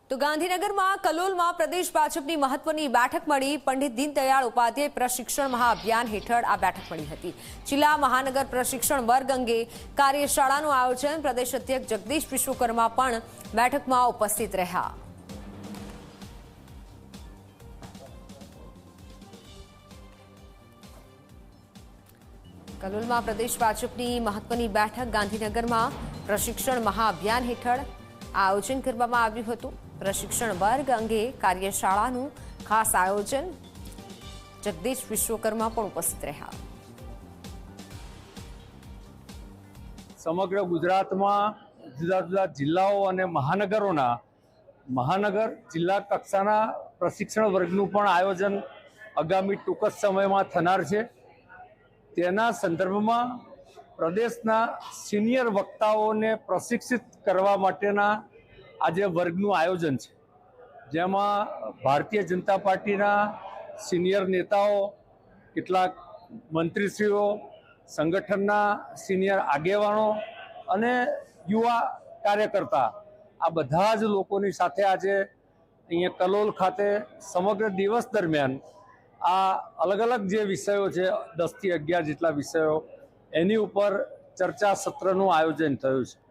તો ગાંધીનગરમાં કલોલમાં પ્રદેશ ભાજપની મહત્વની બેઠક મળી। પંડિત દીનદયાળ ઉપાધ્યાય પ્રશિક્ષણ મહાઅભિયાન હેઠળ આ બેઠક મળી હતી। જિલ્લા મહાનગર પ્રશિક્ષણ વર્ગ અંગે કાર્યશાળાનું આયોજન પ્રદેશ અધ્યક્ષ જગદીશ વિશ્વકર્મા પણ બેઠકમાં ઉપસ્થિત રહ્યા। કલોલમાં પ્રદેશ ભાજપની મહત્વની બેઠક ગાંધીનગરમાં પ્રશિક્ષણ મહાઅભિયાન હેઠળ આયોજન કરવામાં આવ્યું હતું। પ્રશિક્ષણ વર્ગ અંગે કાર્યશાળાનું ખાસ આયોજન જગદીશ વિશ્વકર્મા પણ ઉપસ્થિત રહ્યા। સમગ્ર ગુજરાતમાં જુદા જુદા જિલ્લાઓ અને મહાનગર જિલ્લા કક્ષાના પ્રશિક્ષણ વર્ગનું પણ આયોજન આગામી ટૂંક જ સમયમાં થનાર છે। તેના સંદર્ભમાં પ્રદેશના સિનિયર વક્તાઓને પ્રશિક્ષિત કરવા માટેના આજે વર્ગનું આયોજન છે, જેમાં ભારતીય જનતા પાર્ટીના સિનિયર નેતાઓ, કેટલાક મંત્રીશ્રીઓ, સંગઠનના સિનિયર આગેવાનો અને યુવા કાર્યકર્તા આ બધા જ લોકોની સાથે આજે અહીંયા કલોલ ખાતે સમગ્ર દિવસ દરમિયાન આ અલગ અલગ જે વિષયો છે 10 થી 11 જેટલા વિષયો એની ઉપર ચર્ચા સત્રનું આયોજન થયું છે।